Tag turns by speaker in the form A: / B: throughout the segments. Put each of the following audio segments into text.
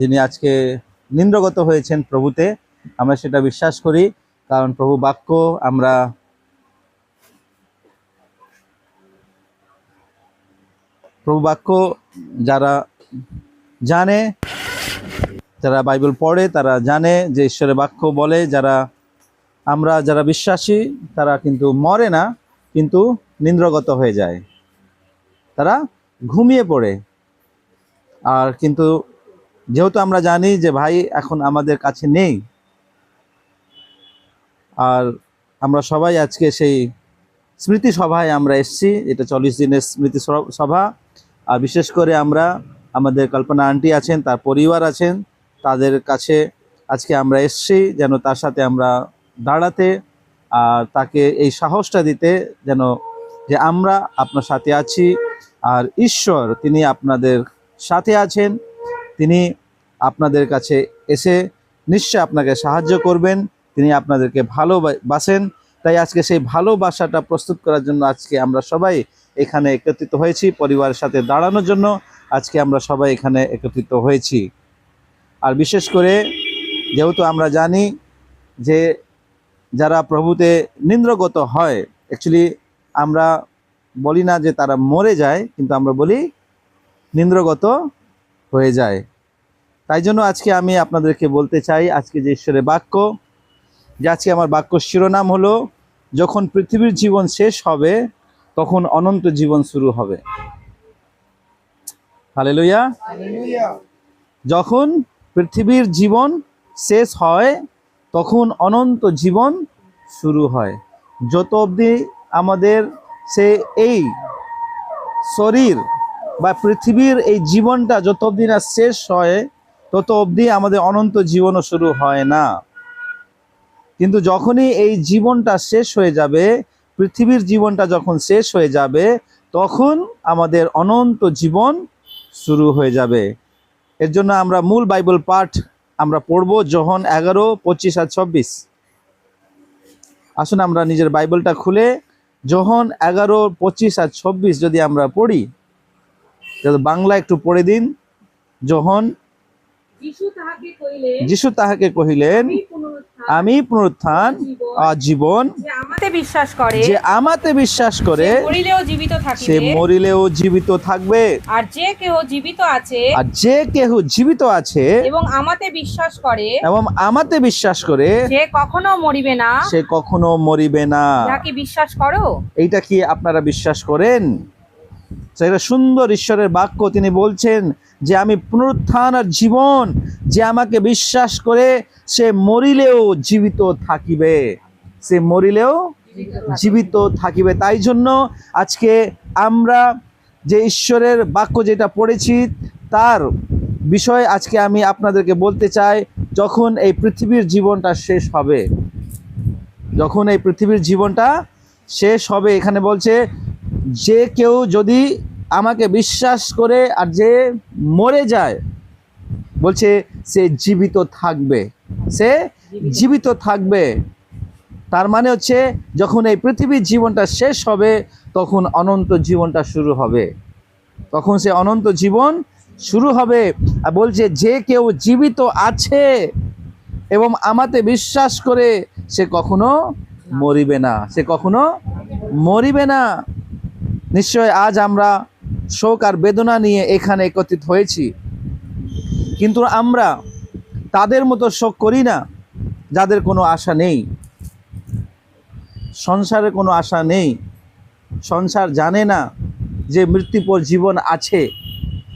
A: যিনি আজকে নিন্দ্রগত হয়েছেন প্রভুতে, আমরা সেটা বিশ্বাস করি। কারণ প্রভু বাক্য যারা জানে, যারা বাইবেল পড়ে তারা জানে যে ঈশ্বরের বাক্য বলে যারা বিশ্বাসী তারা কিন্তু মরে না, কিন্তু নিন্দ্রগত হয়ে যায়, তারা ঘুমিয়ে পড়ে। আর কিন্তু যেহেতু আমরা জানি যে ভাই এখন আমাদের কাছে নেই, আর আমরা সবাই আজকে সেই স্মৃতি সভায় আমরা এসেছি, এটা 40 দিনের স্মৃতি সভা। আর বিশেষ করে আমরা আমাদের কল্পনা আন্টি আছেন, তার পরিবার আছেন, তাদের কাছে আজকে আমরা এসেছি যেন তার সাথে আমরা দাঁড়াতে আর তাকে এই সাহসটা দিতে যেন যে আমরা আপনার সাথে আছি। আর ঈশ্বর তিনি আপনাদের সাথে আছেন, তিনি আপনাদের কাছে এসে নিশ্চয় আপনাকে সাহায্য করবেন, তিনি আপনাদেরকে ভালোবাসেন। তাই আজকে সেই ভালোবাসাটা প্রস্তুত করার জন্য আজকে আমরা সবাই এখানে একত্রিত হয়েছি, পরিবারের সাথে দাঁড়ানোর জন্য আজকে আমরা সবাই এখানে একত্রিত হয়েছি। আর বিশেষ করে যেহেতু আমরা জানি যে যারা প্রভুতে নিন্দ্রগত হয়, অ্যাকচুয়ালি আমরা বলি না যে তারা মরে যায়, কিন্তু আমরা বলি নিন্দ্রগত হয়ে যায়। তাই জন্য আজকে আমি আপনাদেরকে বলতে চাই আজকে যে ঈশ্বরের বাক্য, যে আজকে আমার বাক্য শিরোনাম হলো যখন পৃথিবীর জীবন শেষ হবে তখন অনন্ত জীবন শুরু হবে। হালেলুয়া। যখন পৃথিবীর জীবন শেষ হয় তখন অনন্ত জীবন শুরু হয়। যত অবধি আমাদের এই শরীর বা পৃথিবীর এই জীবনটা যত অবধি না শেষ হয় তত অবধি আমাদের অনন্ত জীবনও শুরু হয় না। কিন্তু যখনই এই জীবনটা শেষ হয়ে যাবে, পৃথিবীর জীবনটা যখন শেষ হয়ে যাবে, তখন আমাদের অনন্ত জীবন শুরু হয়ে যাবে। এর জন্য আমরা মূল বাইবেল পাঠ আমরা পড়ব, যোহন 11:25-26। আসুন আমরা নিজের বাইবেলটা খুলে যোহন 11:25-26 যদি আমরা পড়ি, বাংলা একটু পড়ে দিন। যোহন, যিশু তাহাকে কহিলেন, আমি পুনরুত্থান আর জীবন, যে আমাতে বিশ্বাস করে সে মরিলেও জীবিত থাকবে,
B: আর যে কেহ জীবিত আছে এবং আমাতে বিশ্বাস করে সে
A: কখনো মরিবে না।
B: কি বিশ্বাস করো?
A: এইটা কি আপনারা বিশ্বাস করেন? এটা সুন্দর ঈশ্বরের বাক্য। তিনি বলছেন যে আমি পুনরুত্থান আর জীবন, যে আমাকে বিশ্বাস করে সে মরিলেও জীবিত থাকিবে, সে মরিলেও জীবিত থাকিবে। তাই জন্য আজকে আমরা যে ঈশ্বরের বাক্য যেটা পড়েছি তার বিষয়ে আজকে আমি আপনাদেরকে বলতে চাই, যখন এই পৃথিবীর জীবনটা শেষ হবে, যখন এই পৃথিবীর জীবনটা শেষ হবে, এখানে বলছে যে কেউ যদি আমাকে বিশ্বাস করে আর যে মরে যায়, বলছে সে জীবিত থাকবে, সে জীবিত থাকবে। তার মানে হচ্ছে যখন এই পৃথিবীর জীবনটা শেষ হবে তখন অনন্ত জীবনটা শুরু হবে, তখন সে অনন্ত জীবন শুরু হবে। আর বলছে যে কেউ জীবিত আছে এবং আমাতে বিশ্বাস করে সে কখনো মরিবে না, সে কখনো মরিবে না। নিশ্চয় আজ আমরা শোক আর বেদনা নিয়ে এখানে একত্রিত হয়েছি, কিন্তু আমরা তাদের মতো শোক করি না যাদের কোনো আশা নেই, সংসারে কোনো আশা নেই, সংসার জানে না যে মৃত্যুর পর জীবন আছে।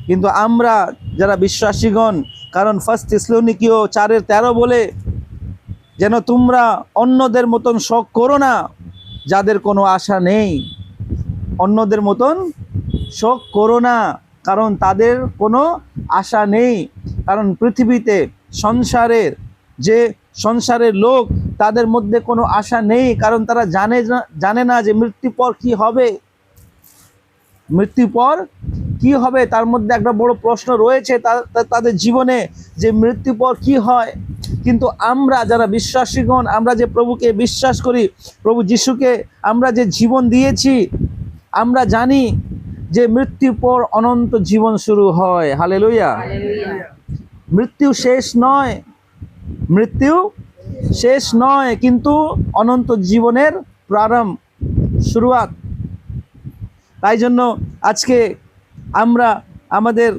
A: কিন্তু আমরা যারা বিশ্বাসীগণ, কারণ 1 থেসলোনিকীয় 4:13 বলে যেন তোমরা অন্যদের মতন শোক করো না যাদের কোনো আশা নেই, অন্যদের মতন শোক করো না, কারণ তাদের কোনো আশা নেই। কারণ পৃথিবীতে সংসারের লোক, তাদের মধ্যে কোনো আশা নেই, কারণ তারা জানে না যে মৃত্যুর পর কি হবে, মৃত্যুর পর কি হবে। তার মধ্যে একটা বড় প্রশ্ন রয়েছে তাদের জীবনে যে মৃত্যুর পর কি হয়। কিন্তু আমরা যারা বিশ্বাসীগণ, আমরা যে প্রভুকে বিশ্বাস করি, প্রভু যিশুকে আমরা যে জীবন দিয়েছি, আমরা জানি যে মৃত্যুর পর অনন্ত জীবন শুরু হয়। হালেলুয়া। মৃত্যু শেষ নয়, মৃত্যু শেষ নয়, কিন্তু অনন্ত জীবনের প্রারম্ভ, শুরুয়াত। তাই জন্য আজকে আমরা আমাদের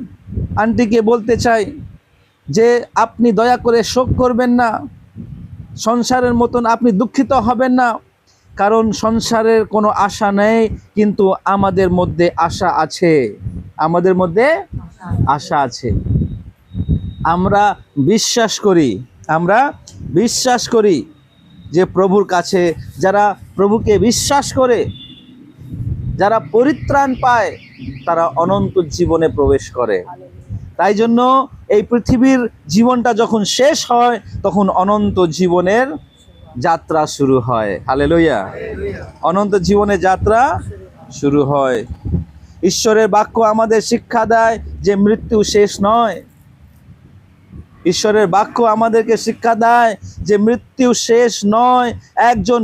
A: আন্টিকে বলতে চাই যে আপনি দয়া করে শোক করবেন না, সংসারের মতন আপনি দুঃখিত হবেন না, কারণ সংসারের কোনো আশা নেই, কিন্তু আমাদের মধ্যে আশা আছে, আমাদের মধ্যে আশা আছে। আমরা বিশ্বাস করি, আমরা বিশ্বাস করি যে প্রভুর কাছে যারা প্রভুকে বিশ্বাস করে, যারা পরিত্রাণ পায়, তারা অনন্ত জীবনে প্রবেশ করে। তাই জন্য এই পৃথিবীর জীবনটা যখন শেষ হয়, তখন অনন্ত জীবনের যাত্রা শুরু হয়। হালেলুয়া! অনন্ত জীবনের যাত্রা শুরু হয়। ঈশ্বরের বাক্য আমাদের শিক্ষা দেয় যে মৃত্যু শেষ নয়। ঈশ্বরের বাক্য আমাদেরকে শিক্ষা দেয় যে মৃত্যু শেষ নয়। একজন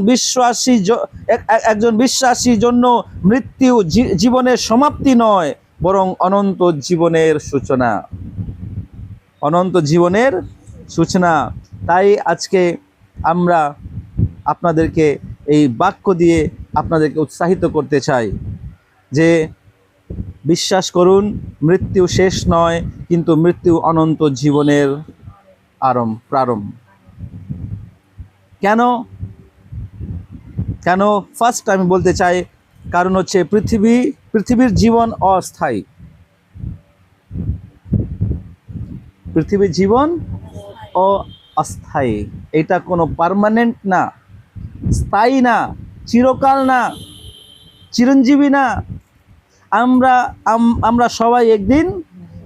A: বিশ্বাসীর জন্য মৃত্যু জীবনের সমাপ্তি নয়, বরং অনন্ত জীবনের সূচনা, অনন্ত জীবনের সূচনা। তাই আজকে আমরা আপনাদেরকে এই বাক্য দিয়ে আপনাদেরকে উৎসাহিত করতে চাই যে বিশ্বাস করুন, মৃত্যু শেষ নয়, কিন্তু মৃত্যু অনন্ত জীবনের প্রারম্ভ। কেন? ফার্স্ট আমি বলতে চাই, কারণ হচ্ছে পৃথিবীর জীবন অস্থায়ী। পৃথিবীর জীবন অস্থায়ী, এটা কোনো পার্মানেন্ট না, স্থায়ী না, চিরকাল না, চিরঞ্জীবী না। আমরা সবাই একদিন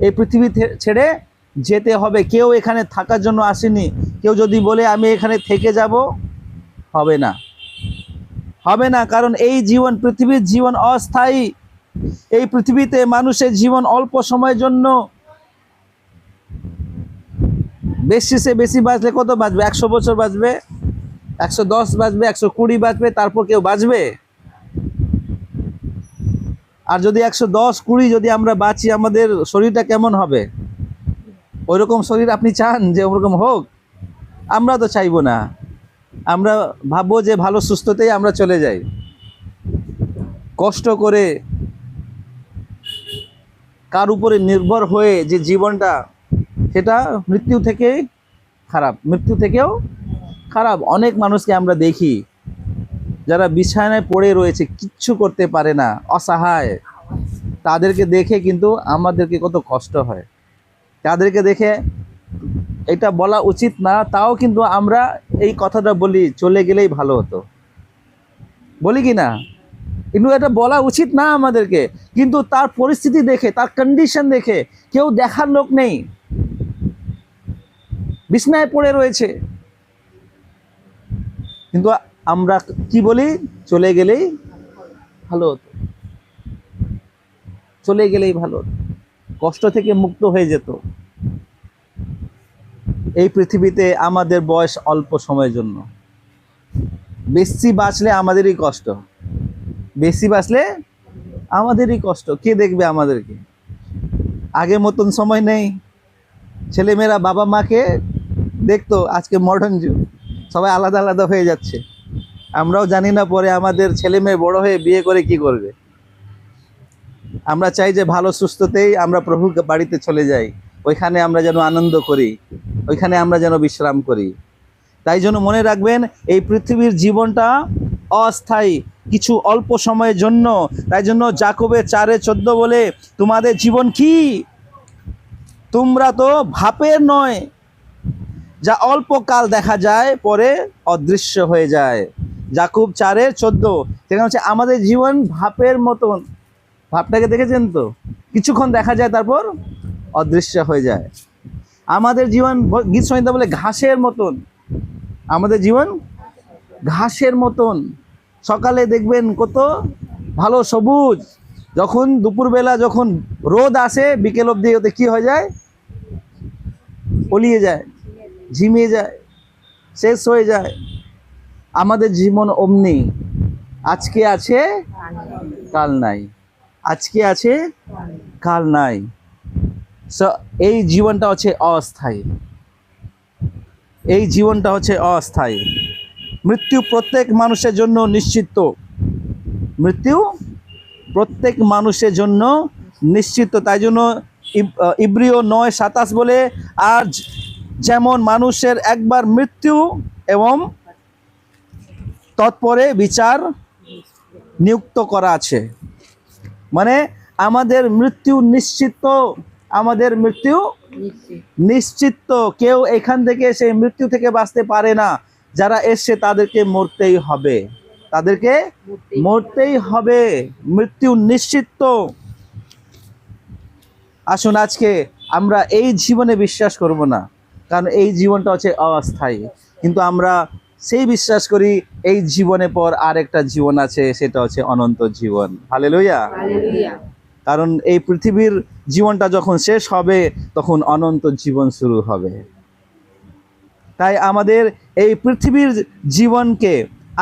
A: এই পৃথিবী ছেড়ে যেতে হবে। কেউ এখানে থাকার জন্য আসেনি। কেউ যদি বলে আমি এখানে থেকে যাব, হবে না, হবে না। কারণ এই জীবন, পৃথিবীর জীবন অস্থায়ী। এই পৃথিবীতে মানুষের জীবন অল্প সময়ের জন্য। বেশি সে বেশি বাঁচলে কত বাঁচবে? 100 বছর বাঁচবে, 110 বাঁচবে, 120 বাঁচবে, তারপর কেউ বাঁচবে? আর যদি 110-20 যদি আমরা বাঁচি, আমাদের শরীরটা কেমন হবে? ওইরকম শরীর আপনি চান যে ওরকম হোক? আমরা তো চাইবো না। আমরা ভাববো যে ভালো সুস্থতেই আমরা চলে যাই। কষ্ট করে কার উপরে নির্ভর হয়ে যে জীবনটা, সেটা মৃত্যু থেকে খারাপ, মৃত্যু থেকেও খারাপ। অনেক মানুষকে আমরা দেখি যারা বিছানায় পড়ে রয়েছে, কিচ্ছু করতে পারে না, অসহায়। তাদেরকে দেখে কিন্তু আমাদেরকে কত কষ্ট হয়। তাদেরকে দেখে, এটা বলা উচিত না, তাও কিন্তু আমরা এই কথাটা বলি, চলে গেলেই ভালো হতো, বলি কি না? কিন্তু এটা বলা উচিত না আমাদেরকে। কিন্তু তার পরিস্থিতি দেখে, তার কন্ডিশন দেখে, কেউ দেখার লোক নেই, বিছানায় পড়ে রয়েছে, কিন্তু আমরা কি বলি? চলে গেলেই ভালো হতো, চলে গেলেই ভালো হতো, কষ্ট থেকে মুক্ত হয়ে যেত। এই পৃথিবীতে আমাদের বয়স অল্প সময়ের জন্য। বেশি বাঁচলে আমাদেরই কষ্ট, বেশি বাঁচলে আমাদেরই কষ্ট। কে দেখবে আমাদেরকে? আগের মতন সময় নেই। ছেলেমেয়েরা বাবা মাকে দেখতো, আজকে মডার্ন যুগ, সবাই আলাদা আলাদা হয়ে যাচ্ছে। আমরাও জানি না পরে আমাদের ছেলে মেয়ে বড় হয়ে বিয়ে করে কি করবে। আমরা চাই যে ভালো সুস্থতেই আমরা প্রভুর বাড়িতে চলে যাই, ওইখানে আমরা যেন আনন্দ করি, ওইখানে আমরা যেন বিশ্রাম করি। তাই জন্য মনে রাখবেন, এই পৃথিবীর জীবনটা অস্থায়ী, কিছু অল্প সময়ের জন্য। তাই জন্য যাকোবে 4:14 বলে, তোমাদের জীবন কি? তোমরা তো ভাপের নয়, যা অল্প কাল দেখা যায়, পরে অদৃশ্য হয়ে যায়। যাকোব 4:14, সেখানে হচ্ছে আমাদের জীবন ভাপের মতন। ভাবটাকে দেখেছেন তো? কিছুক্ষণ দেখা যায়, তারপর অদৃশ্য হয়ে যায়। আমাদের জীবন, গীত সংহিতা বলে, ঘাসের মতন। আমাদের জীবন ঘাসের মতন। সকালে দেখবেন কত ভালো সবুজ, যখন দুপুরবেলা যখন রোদ আসে, বিকেল অবধি ওতে কি হয়ে যায়? অলিয়ে যায়, ঝিমিয়ে যায়, শেষ হয়ে যায়। আমাদের জীবন অমনি, আজকে আছে কাল নাই, আজকে আছে কাল নাই। সো এই জীবনটা হচ্ছে অস্থায়ী, এই জীবনটা হচ্ছে অস্থায়ী। মৃত্যু প্রত্যেক মানুষের জন্য নিশ্চিত, মৃত্যু প্রত্যেক মানুষের জন্য নিশ্চিত। তাই জন্য ইব্রিয় 9:27 বলে, আর যেমন মানুষের একবার মৃত্যু এবং তৎপরে বিচার নিযুক্ত করা আছে। মানে আমাদের মৃত্যু নিশ্চিত, আমাদের মৃত্যু নিশ্চিত। কেউ এখান থেকে সেই মৃত্যু থেকে বাঁচতে পারে না। যারা এসছে তাদেরকে মরতেই হবে, তাদেরকে মরতেই হবে, মৃত্যু নিশ্চিত। আসুন আজকে আমরা এই জীবনে বিশ্বাস করব না, কারণ এই জীবনটা হচ্ছে অস্থায়ী, কিন্তু আমরা সেই বিশ্বাস করি এই জীবনের পর আরেকটা জীবন আছে, সেটা হচ্ছে অনন্ত জীবন। হালেলুয়া। কারণ এই পৃথিবীর জীবনটা যখন শেষ হবে তখন অনন্ত জীবন শুরু হবে। তাই আমাদের এই পৃথিবীর জীবনকে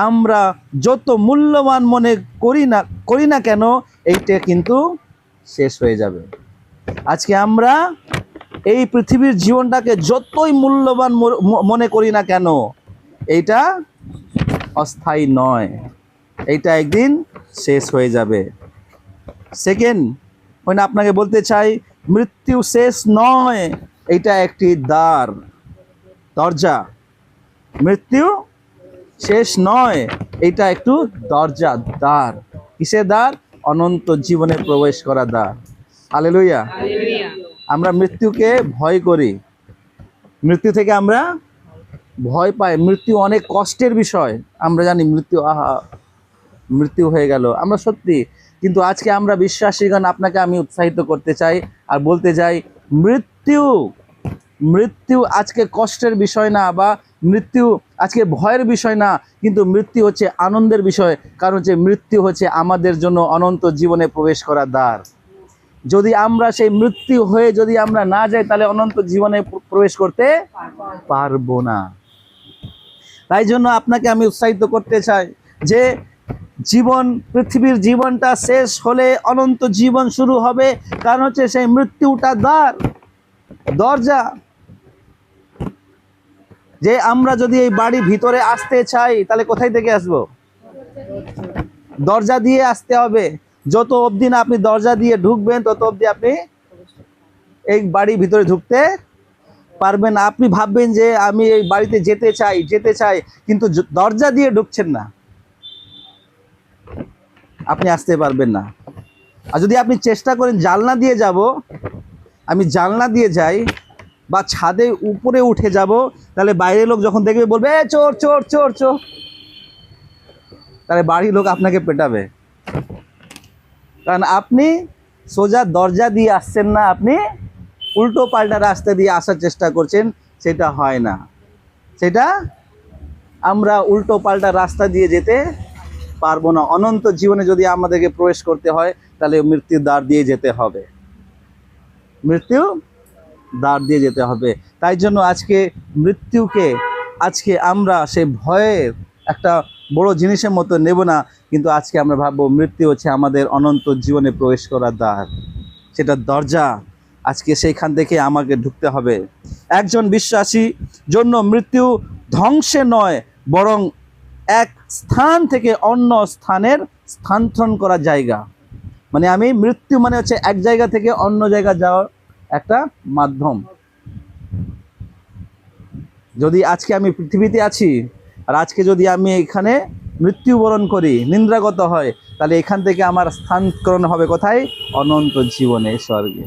A: আমরা যত মূল্যবান মনে করি না কেন, এইটা কিন্তু শেষ হয়ে যাবে। আজকে আমরা এই পৃথিবীর জীবনটাকে যতই মূল্যবান মনে করি না কেন, এইটা অস্থায়ী নয়, এইটা একদিন শেষ হয়ে যাবে। সেকেন্ড পয়েন্ট আপনাকে বলতে চাই, মৃত্যু শেষ নয়, এটা একটি দরজা। মৃত্যু শেষ নয়, এটা একটু দ্বার। কিসের দ্বার? অনন্ত জীবনে প্রবেশ করা দ্বার। হালেলুয়া। আমরা মৃত্যুকে ভয় করি, মৃত্যু থেকে আমরা ভয় পাই। মৃত্যু অনেক কষ্টের বিষয়, আমরা জানি মৃত্যু হয়ে গেল, আমরা সত্যি। কিন্তু আজকে আমরা বিশ্বাসীগণ, আপনাকে আমি উৎসাহিত করতে চাই আর বলতে চাই, মৃত্যু আজকে কষ্টের বিষয় না, বা মৃত্যু আজকে ভয়ের বিষয় না, কিন্তু মৃত্যু হচ্ছে আনন্দের বিষয়। কারণ হচ্ছে মৃত্যু হচ্ছে আমাদের জন্য অনন্ত জীবনে প্রবেশ করার দ্বার। যদি আমরা সেই মৃত্যু হয়ে যদি আমরা না যাই, তাহলে অনন্ত জীবনে প্রবেশ করতে পারবো না। তাই জন্য আপনাকে আমি উৎসাহিত করতে চাই যে পৃথিবীর জীবনটা শেষ হলে অনন্ত জীবন শুরু হবে। কারণ হচ্ছে সেই মৃত্যুটা দরজা। যে আমরা যদি এই বাড়ির ভিতরে আসতে চাই, তাহলে কোথায় থেকে আসবো? দরজা দিয়ে আসতে হবে। যত অবধি না আপনি দরজা দিয়ে ঢুকবেন, তত অবধি আপনি এই বাড়ির ভিতরে ঢুকতে পারবেন না। আপনি ভাববেন যে আমি এই বাড়িতে যেতে চাই, কিন্তু দরজা দিয়ে ঢুকছেন না, আপনি আসতে পারবেন না। আর যদি আপনি চেষ্টা করেন জানলা দিয়ে যাব, আমি জানলা দিয়ে যাই বা ছাদে উপরে উঠে যাব, তাহলে বাইরের লোক যখন দেখবে বলবে চোর চোর চোর চোর, তাহলে বাড়ির লোক আপনাকে পেটাবে। কারণ আপনি সোজা দরজা দিয়ে আসছেন না, আপনি উল্টো পাল্টা রাস্তা দিয়ে আসার চেষ্টা করছেন, সেটা হয় না। সেটা আমরা উল্টো পাল্টা রাস্তা দিয়ে যেতে পারবো না। অনন্ত জীবনে যদি আমাদেরকে প্রবেশ করতে হয়, তাহলে মৃত্যুর দ্বার দিয়ে যেতে হবে, মৃত্যু দ্বার দিয়ে যেতে হবে। তাই জন্য আজকে মৃত্যুকে আমরা সেই ভয়ের একটা বড় জিনিসের মতো নেব না, কিন্তু আজকে আমরা ভাববো মৃত্যু হচ্ছে আমাদের অনন্ত জীবনে প্রবেশ করার দ্বার, সেটা দরজা। আজকে সেইখান থেকে আমাকে ঢুকতে হবে। একজন বিশ্বাসী জন্য মৃত্যু ধ্বংসে নয়, বরং এক স্থান থেকে অন্য স্থানের স্থানান্তর করা জায়গা। মানে মৃত্যু মানে হচ্ছে এক জায়গা থেকে অন্য জায়গা যাওয়ার একটা মাধ্যম। যদি আজকে আমি পৃথিবীতে আছি, আর আজকে যদি আমি এখানে মৃত্যুবরণ করি, নিন্দ্রাগত হয়, তাহলে এখান থেকে আমার স্থানান্তরণ হবে কোথায়? অনন্ত জীবনে, স্বর্গে।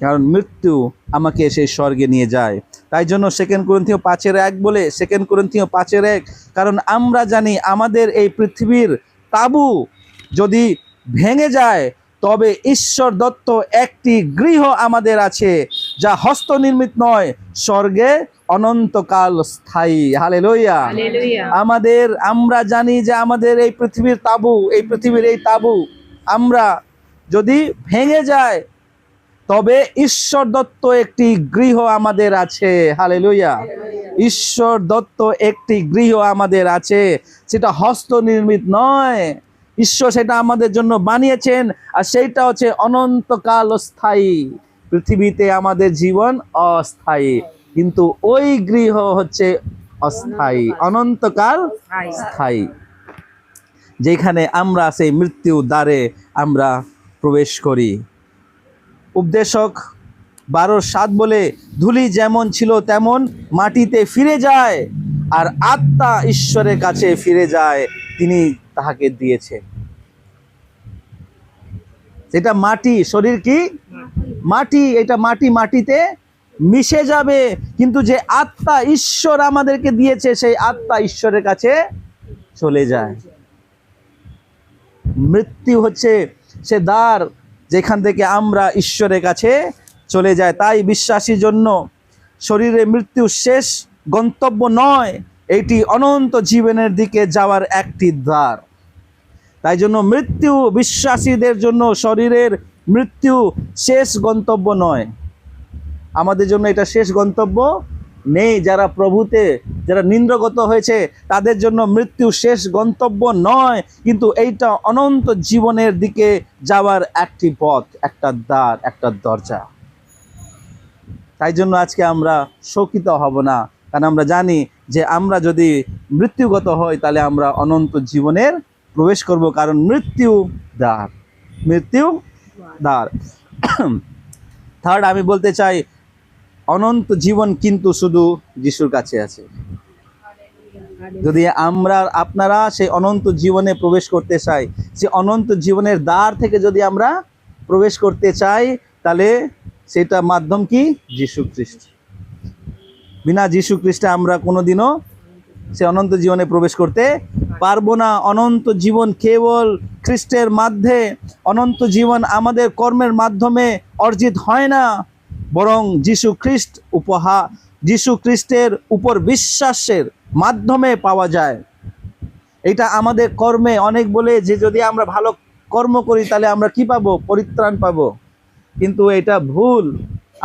A: কারণ মৃত্যু আমাকে সেই স্বর্গে নিয়ে যায়। তাই জন্য 2 কোরিন্থীয় 5:1 বলে, 2 কোরিন্থীয় 5:1, কারণ আমরা জানি আমাদের এই পৃথিবীর তাঁবু যদি ভেঙে যায়, তবে ঈশ্বর দত্ত একটি গৃহ আমাদের আছে, যা হস্তনির্মিত নয়, স্বর্গে অনন্তকাল স্থায়ী। হালেলুয়া। আমরা জানি যে আমাদের এই পৃথিবীর তাঁবু আমরা যদি ভেঙে যায়, তবে ঈশ্বর দত্ত একটি গৃহ আমাদের আছে। হালেলুয়া। ঈশ্বর দত্ত একটি গৃহ আমাদের আছে, সেটা হস্তনির্মিত নয়, ঈশ্বর সেটা আমাদের জন্য বানিয়েছেন, আর সেইটা হচ্ছে অনন্তকাল স্থায়ী। পৃথিবীতে আমাদের জীবন অস্থায়ী, কিন্তু ওই গৃহ হচ্ছে অস্থায়ী, অনন্তকাল স্থায়ী, যেখানে আমরা সেই মৃত্যু দ্বারে আমরা প্রবেশ করি। উপদেশক 12:7 বলে, ধূলি যেমন ছিল তেমন মাটিতে ফিরে যায়, আর আত্মা ঈশ্বরের কাছে ফিরে যায়, তিনি তাহাকে দিয়েছে। এটা মাটি, শরীর কি মাটি, এটা মাটি, মাটিতে মিশে যাবে, কিন্তু যে আত্মা ঈশ্বর আমাদেরকে দিয়েছে সেই আত্মা ঈশ্বরের কাছে চলে যায়। মৃত্যু হচ্ছে সে দ্বার যেখান থেকে আমরা ঈশ্বরের কাছে চলে যাই। তাই বিশ্বাসীর জন্য শরীরে মৃত্যু শেষ গন্তব্য নয়, এটি অনন্ত জীবনের দিকে যাওয়ার একটি দ্বার। তাই জন্য মৃত্যু বিশ্বাসীদের জন্য শরীরের মৃত্যু শেষ গন্তব্য নয়, আমাদের জন্য এটা শেষ গন্তব্য নেই। যারা প্রভুতে, যারা নিন্দ্রগত হয়েছে তাদের জন্য মৃত্যু শেষ গন্তব্য নয়, কিন্তু এইটা অনন্ত জীবনের দিকে যাওয়ার একটি পথ, একটা দ্বার, একটা দরজা। তাই জন্য আজকে আমরা শোকিত হব না, কারণ আমরা জানি যে আমরা যদি মৃত্যুগত হই তাহলে আমরা অনন্ত জীবনের প্রবেশ করব, কারণ মৃত্যু দ্বার, মৃত্যু দ্বার। থার্ড, আমি বলতে চাই অনন্ত জীবন কিন্তু শুধু যিশুর কাছে আছে। যদি আপনারা সেই অনন্ত জীবনে প্রবেশ করতে চাই, সে অনন্ত জীবনের দ্বার থেকে যদি আমরা প্রবেশ করতে চাই, তাহলে সেটা মাধ্যম কি? যিশু খ্রিস্ট। বিনা যিশু খ্রিস্টে আমরা কোনোদিনও সে অনন্ত জীবনে প্রবেশ করতে পারবো না। অনন্ত জীবন কেবল খ্রিস্টের মাধ্যমে, অনন্ত জীবন আমাদের কর্মের মাধ্যমে অর্জিত হয় না, বরং যিশু খ্রিস্টের উপর বিশ্বাসের মাধ্যমে পাওয়া যায়। এটা আমাদের কর্মে, অনেক বলে যে যদি আমরা ভালো কর্ম করি তাহলে আমরা কি পাবো? পরিত্রাণ পাবো, কিন্তু এটা ভুল।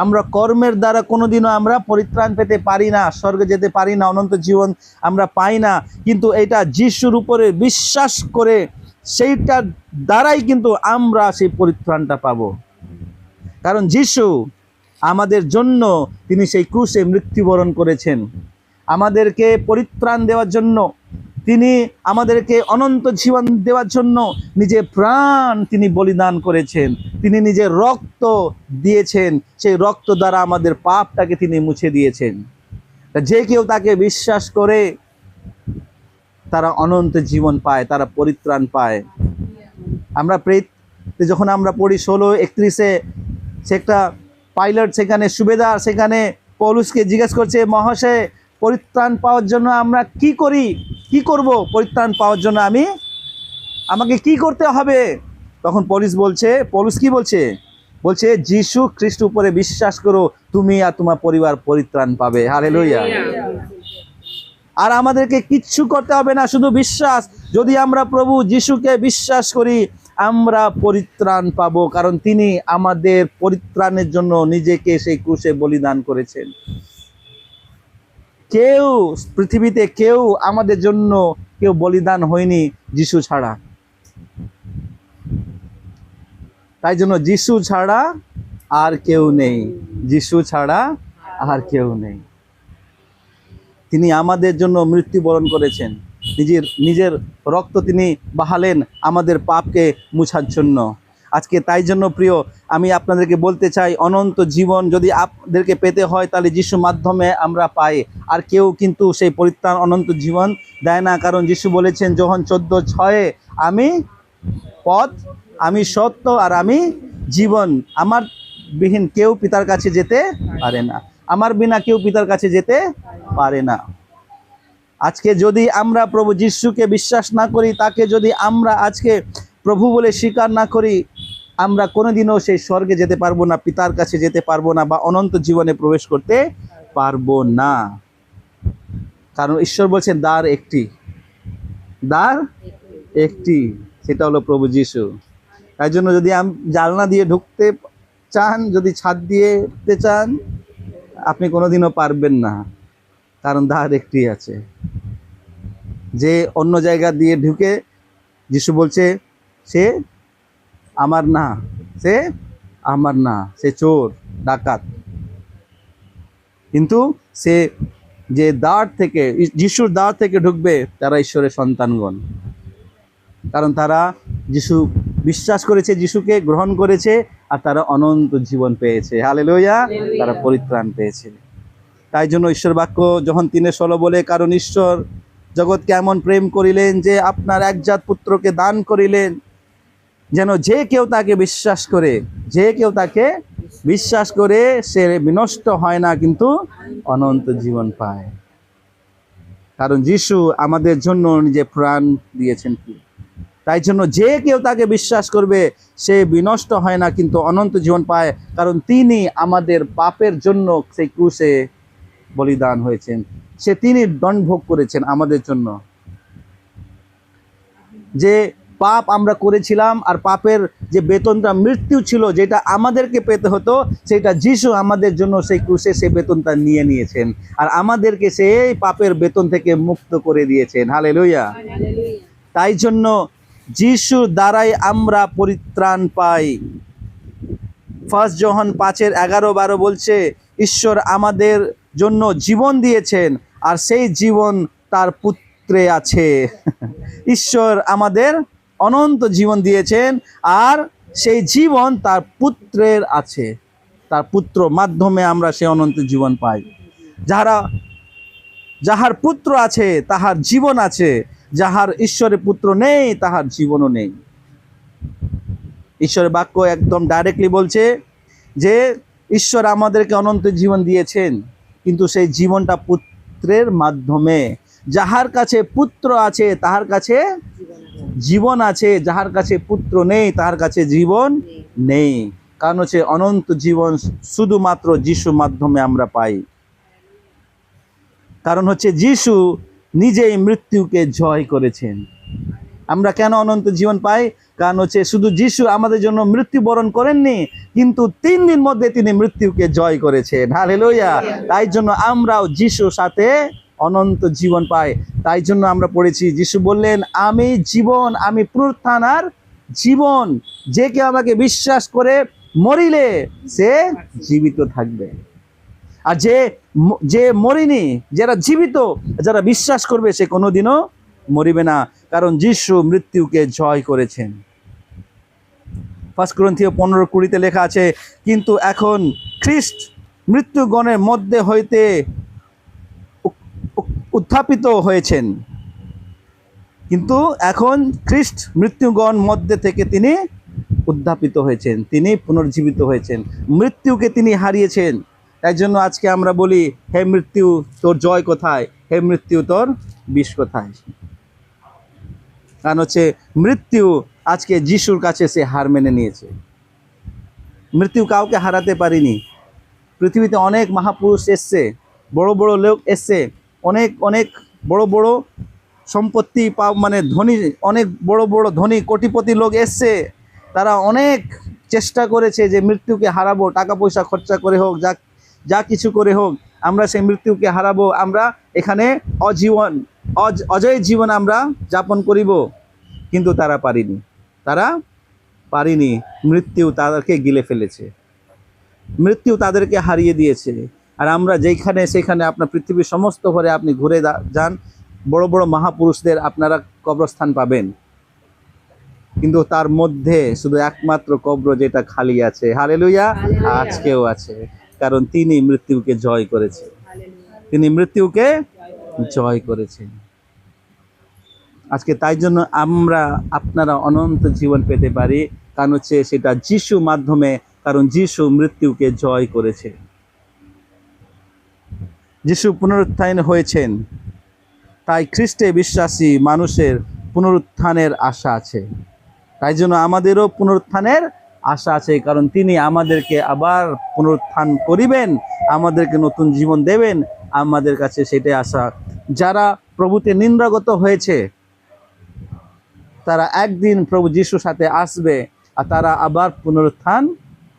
A: আমরা কর্মের দ্বারা কোনোদিনও আমরা পরিত্রাণ পেতে পারি না, স্বর্গে যেতে পারি না, অনন্ত জীবন আমরা পাই না। কিন্তু এটা যিশুর উপরে বিশ্বাস করে সেইটার দ্বারাই কিন্তু আমরা সেই পরিত্রাণটা পাবো। কারণ যিশু আমাদের জন্য তিনি সেই ক্রুশে মৃত্যুবরণ করেছেন, আমাদেরকে পরিত্রাণ দেওয়ার জন্য, তিনি আমাদেরকে অনন্ত জীবন দেওয়ার জন্য নিজের প্রাণ তিনি বলিদান করেছেন, তিনি নিজের রক্ত দিয়েছেন, সেই রক্ত দ্বারা আমাদের পাপটাকে তিনি মুছে দিয়েছেন। যে কেউ তাকে বিশ্বাস করে তারা অনন্ত জীবন পায়, তারা পরিত্রাণ পায়। আমরা যখন আমরা পড়ি 16:31, সে একটা পাইলট, সেখানে সুবেদার, সেখানে পৌলুসকে জিজ্ঞেস করছে, মহাশয় পরিত্রাণ পাওয়ার জন্য আমরা কি করি, কি করব? পরিত্রাণ পাওয়ার জন্য আমাকে কি করতে হবে? তখন পৌলুস কি বলছে? বলছে যিশু খ্রিস্ট উপরে বিশ্বাস করো, তুমি আর তোমার পরিবার পরিত্রাণ পাবে। হালেলুয়া। আর আমাদেরকে কিচ্ছু করতে হবে না, শুধু বিশ্বাস। যদি আমরা প্রভু যিশুকে বিশ্বাস করি আমরা পরিত্রাণ পাবো, কারণ তিনি আমাদের পরিত্রাণের জন্য নিজেকে সেই ক্রুশে বলিদান করেছেন। পৃথিবীতে কেউ আমাদের জন্য কেউ বলিদান হয়নি যিশু ছাড়া। তাই জন্য যিশু ছাড়া আর কেউ নেই, যিশু ছাড়া আর কেউ নেই। তিনি আমাদের জন্য মৃত্যুবরণ করেছেন, নিজের রক্ত তিনি বাহালেন আমাদের পাপকে মুছার জন্য। আজকে তাই জন্য প্রিয়, আমি আপনাদেরকে বলতে চাই, অনন্ত জীবন যদি আপনাদেরকে পেতে হয় তাহলে যিশুর মাধ্যমে আমরা পাই। আর কেউ কিন্তু সেই পরিত্রাণ, অনন্ত জীবন দেয় না। কারণ যিশু বলেছেন যোহন 14:6, আমি পথ, আমি সত্য আর আমি জীবন, আমার বিহীন কেউ পিতার কাছে যেতে পারে না, আমার বিনা কেউ পিতার কাছে যেতে পারে না। আজকে যদি আমরা প্রভু যিশুকে বিশ্বাস না করি, তাকে যদি আমরা আজকে প্রভু বলে স্বীকার না করি, আমরা কোনোদিনও সেই স্বর্গে যেতে পারবো না, পিতার কাছে যেতে পারবো না, বা অনন্ত জীবনে প্রবেশ করতে পারবো না। কারণ ঈশ্বর বলছেন দ্বার একটি, সেটা হলো প্রভু যিশু। তাই জন্য যদি জানলা দিয়ে ঢুকতে চান, যদি ছাদ দিয়ে ঢুকতে চান, আপনি কোনোদিনও পারবেন না, কারণ দ্বার একটি আছে। যে অন্য জায়গা দিয়ে ঢুকে, যিশু বলছে সে আমার না, সে চোর। ডাকাত, কিন্তু সে যে দ্বার থেকে, যিশুর দ্বার থেকে ঢুকবে, তারা ঈশ্বরের সন্তানগণ। কারণ তারা যিশু বিশ্বাস করেছে, যিশুকে গ্রহণ করেছে, আর তারা অনন্ত জীবন পেয়েছে। হালেলুয়া, তারা পরিত্রাণ পেয়েছে। তাই জন্য ঈশ্বর বাক্য যখন 3:16 বলে, কারণ ঈশ্বর জগৎকে এমন প্রেম করিলেন যে আপনার একজাত পুত্রকে দান করিলেন, যেন যে কেউ তাকে বিশ্বাস করে, যে কেউ তাকে বিশ্বাস করে সে বিনষ্ট হয় না, কিন্তু অনন্ত জীবন পায়। কারণ যিশু আমাদের জন্য নিজে প্রাণ দিয়েছেন। কি তাই জন্য যে কেউ তাকে বিশ্বাস করবে সে বিনষ্ট হয় না, কিন্তু অনন্ত জীবন পায়। কারণ তিনি আমাদের পাপের জন্য সেই ক্রুশে বলিদান হয়েছেন, তিনি দণ্ড ভোগ করেছেন আমাদের জন্য। যে পাপ আমরা করেছিলাম, আর পাপের যে বেতনটা মৃত্যু ছিল, যেটা আমাদেরকে পেতে হতো, সেটা যিশু আমাদের জন্য সেই ক্রুশে সেই বেতনটা নিয়ে নিয়েছেন, আর আমাদেরকে সেই পাপের বেতন থেকে মুক্ত করে দিয়েছেন। হালেলুয়া। তাই জন্য যিশুর দ্বারাই আমরা পরিত্রাণ পাই। 1 জন 5:11-12 বলছে, ঈশ্বর আমাদের জন্য জীবন দিয়েছেন, আর সেই জীবন তার পুত্রে আছে। ঈশ্বর আমাদের অনন্ত জীবন দিয়েছেন, আর সেই জীবন তার পুত্রের আছে। তার পুত্র মাধ্যমে আমরা সেই অনন্ত জীবন পাই। যাহার পুত্র আছে তাহার জীবন আছে, যাহার ঈশ্বরের পুত্র নেই তাহার জীবনও নেই। ঈশ্বরের বাক্য একদম ডাইরেক্টলি বলছে যে ঈশ্বর আমাদেরকে অনন্ত জীবন দিয়েছেন, কিন্তু সেই জীবনটা পুত্রের মাধ্যমে। যাহার কাছে পুত্র আছে তাহার কাছে জীবন আছে, যাহার কাছে পুত্র নেই তাহার কাছে জীবন নেই। কারণ হচ্ছে অনন্ত জীবন শুধুমাত্র যিশুর মাধ্যমে আমরা পাই। কারণ হচ্ছে যিশু নিজেই মৃত্যুকে জয় করেছেন। আমরা কেন অনন্ত জীবন পাই? কারণ হচ্ছে শুধু যিশু আমাদের জন্য মৃত্যুবরণ করেননি, কিন্তু 3 দিন মধ্যে তিনি মৃত্যুকে জয় করেছেন। হালেলুয়া। তাই জন্য আমরাও যিশুর সাথে অনন্ত জীবন পাই। তাই জন্য আমরা পড়েছি, যিশু বললেন, আমি জীবন, আমি পুনরুত্থান আর জীবন, যে কেউ আমাকে বিশ্বাস করে মরিলে সে জীবিত থাকবে। আর যে মরিনি, যারা জীবিত, যারা বিশ্বাস করবে, সে কোনোদিনও মরিবে না, কারণ যিশু মৃত্যুকে জয় করেছেন। 1 করন্থীয় 15:20 লেখা আছে, কিন্তু এখন খ্রিস্ট মৃত্যুগণের মধ্যে হইতে উত্থাপিত হয়েছেন। কিন্তু এখন খ্রিস্ট মৃত্যুগণ মধ্যে থেকে তিনি উত্থাপিত হয়েছেন, তিনি পুনর্জীবিত হয়েছেন, মৃত্যুকে তিনি হারিয়েছেন। তাই জন্য আজকে আমরা বলি, হে মৃত্যু তোর জয় কোথায়, হে মৃত্যু তোর বিষ কোথায়। কারণ হচ্ছে মৃত্যু আজকে যিশুর কাছে সে হার মেনে নিয়েছে। মৃত্যু কাউকে হারাতে পারিনি। পৃথিবীতে অনেক মহাপুরুষ এসছে, বড় বড় লোক এসছে, অনেক অনেক বড় বড় সম্পত্তি মানে ধনী, অনেক বড় বড় ধনী কোটিপতি লোক এসছে। তারা অনেক চেষ্টা করেছে যে মৃত্যুকে হারাবো, টাকা পয়সা খরচা করে হোক, যা কিছু করে হোক, আমরা সেই মৃত্যুকে হারাবো, আমরা এখানে অজয় জীবন আমরা যাপন করিব। কিন্তু তারা পারিনি। মৃত্যু তাদেরকে গিলে ফেলেছে, মৃত্যু তাদেরকে হারিয়ে দিয়েছে। আর আমরা যেখানে সেখানে, আপনার পৃথিবীর সমস্ত ঘরে আপনি ঘুরে যান, বড় বড় মহাপুরুষদের আপনারা কবরস্থান পাবেন, কিন্তু তার মধ্যে শুধু একমাত্র কবর যেটা খালি আছে। হালেলুয়া। আজকেও আছে, কারণ তিনি মৃত্যুকে জয় করেছেন। তিনি মৃত্যুকে জয় করেছেন আজকে। তাই জন্য আপনারা অনন্ত জীবন পেতে পারি, কারণ হচ্ছে সেটা যিশু মাধ্যমে, কারণ যিশু মৃত্যুকে জয় করেছে। যিশু পুনরুত্থান হয়েছেন, তাই খ্রিস্টে বিশ্বাসী মানুষের পুনরুত্থানের আশা আছে। তাই জন্য আমাদেরও পুনরুত্থানের আশা আছে, কারণ তিনি আমাদেরকে আবার পুনরুত্থান করিবেন, আমাদেরকে নতুন জীবন দেবেন। আমাদের কাছে সেটাই আশা। যারা প্রভুতে নিন্দাগত হয়েছে, তারা একদিন প্রভু যিশুর সাথে আসবে, আর তারা আবার পুনরুত্থান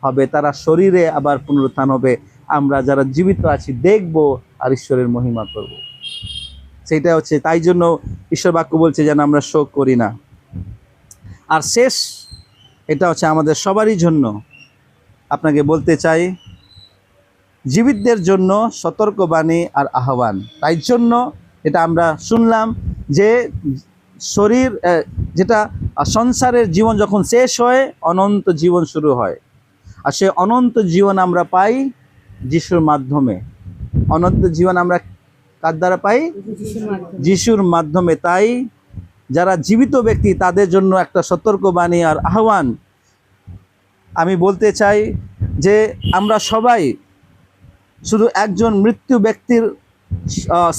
A: হবে, তারা শরীরে আবার পুনরুত্থান হবে। আমরা যারা জীবিত আছি দেখব আর ঈশ্বরের মহিমা করব। সেটা হচ্ছে, তাই জন্য ঈশ্বর বাক্য বলছে যেন আমরা শোক করি না। আর শেষ, এটা হচ্ছে আমাদের সবারই জন্য। আপনাকে বলতে চাই, জীবিতদের জন্য সতর্কবাণী আর আহ্বান। তাই জন্য এটা আমরা শুনলাম যে শরীর যেটা সংসারের জীবন যখন শেষ হয়, অনন্ত জীবন শুরু হয়। আর সে অনন্ত জীবন আমরা পাই যিশুর মাধ্যমে। অনন্ত জীবন আমরা কার দ্বারা পাই? যিশুর মাধ্যমে। তাই যারা জীবিত ব্যক্তি তাদের জন্য একটা সতর্কবাণী আর আহ্বান আমি বলতে চাই যে আমরা সবাই শুধু একজন মৃত্যু ব্যক্তির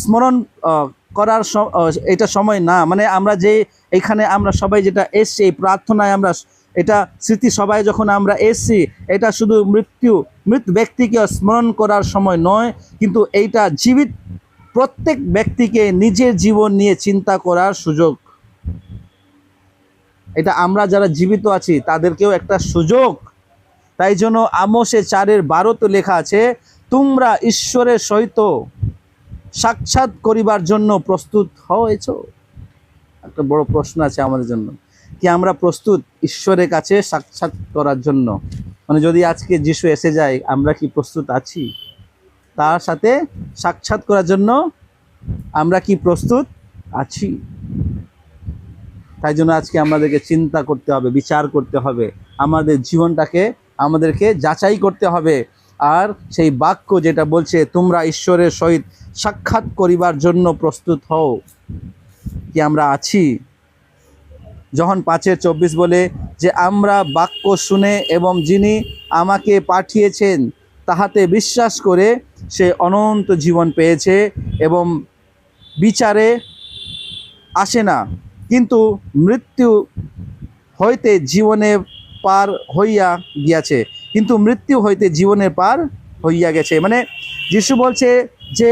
A: স্মরণ করার এটা সময় না। মানে আমরা যে এখানে আমরা সবাই যেটা এসছি এই প্রার্থনায় আমরা এটা স্মৃতি সবাই যখন আমরা এসছি, এটা শুধু মৃত ব্যক্তিকে স্মরণ করার সময় নয়, কিন্তু এইটা জীবিত প্রত্যেক ব্যক্তিকে নিজের জীবন নিয়ে চিন্তা করার সুযোগ। এটা আমরা যারা জীবিত আছি তাদেরকেও একটা সুযোগ। তাই জন্য আমোসে 4:12 লেখা আছে, তোমরা ঈশ্বরের সহিত সাক্ষাৎ করিবার জন্য প্রস্তুত হয়েছ। একটা বড় প্রশ্ন আছে আমাদের জন্য, কি আমরা প্রস্তুত ঈশ্বরের কাছে সাক্ষাৎ করার জন্য? মানে যদি আজকে যিশু এসে যায়, আমরা কি প্রস্তুত আছি তার সাথে সাক্ষাৎ করার জন্য? আমরা কি প্রস্তুত আছি? তাই জন্য আজকে আমাদেরকে চিন্তা করতে হবে, বিচার করতে হবে, আমাদের জীবনটাকে আমাদেরকে যাচাই করতে হবে। আর সেই বাক্য যেটা বলছে তোমরা ঈশ্বরের সহিত সাক্ষাৎ করিবার জন্য প্রস্তুত হও, কি আমরা আছি? যখন 5:24 বলে যে আমরা বাক্য শুনে এবং যিনি আমাকে পাঠিয়েছেন তাহাতে বিশ্বাস করে সে অনন্ত জীবন পেয়েছে এবং বিচারে আসে না, কিন্তু মৃত্যু হইতে জীবনে পার হইয়া গিয়াছে। কিন্তু মৃত্যু হইতে জীবনের পার হইয়া গেছে। মানে যিশু বলছে যে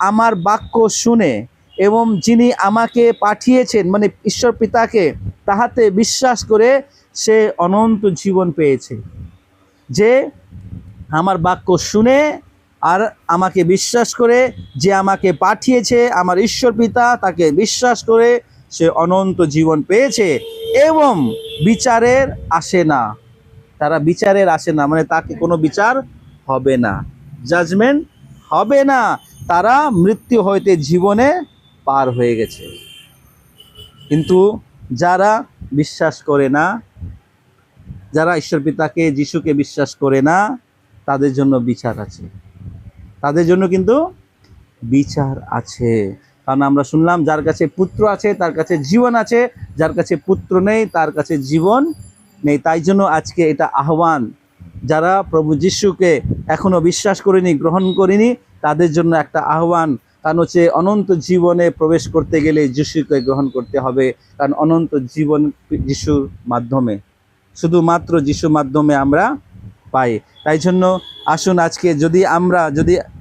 A: আমার বাক্য শুনে এবং যিনি আমাকে পাঠিয়েছেন মানে ঈশ্বর পিতাকে, তাহাতে বিশ্বাস করে সে অনন্ত জীবন পেয়েছে। যে আমার বাক্য শুনে আর আমাকে বিশ্বাস করে, যে আমাকে পাঠিয়েছে আমার ঈশ্বর পিতা, তাকে বিশ্বাস করে সে অনন্ত জীবন পেয়েছে এবং বিচারের আসে না। তারা বিচারের আসে না, মানে তাকে কোনো বিচার হবে না, জাজমেন্ট হবে না। তারা মৃত্যু হইতে জীবনে পার হয়ে গেছে। কিন্তু যারা বিশ্বাস করে না, যারা ঈশ্বর পিতাকে যিশুকে বিশ্বাস করে না, তাদের জন্য বিচার আছে। তাদের জন্য কিন্তু বিচার আছে। কারণ আমরা শুনলাম যার কাছে পুত্র আছে তার কাছে জীবন আছে, যার কাছে পুত্র নেই তার কাছে জীবন নেই। তাই জন্য আজকে এটা আহ্বান, যারা প্রভু যিশুকে এখনো বিশ্বাস করেনি, গ্রহণ করেনি, তাদের জন্য একটা আহ্বান। কারণ হচ্ছে অনন্ত জীবনে প্রবেশ করতে গেলে যিশুকে গ্রহণ করতে হবে। কারণ অনন্ত জীবন যিশুর মাধ্যমে, শুধুমাত্র যিশুর মাধ্যমে আমরা পাই। তাই জন্য আসুন আজকে যদি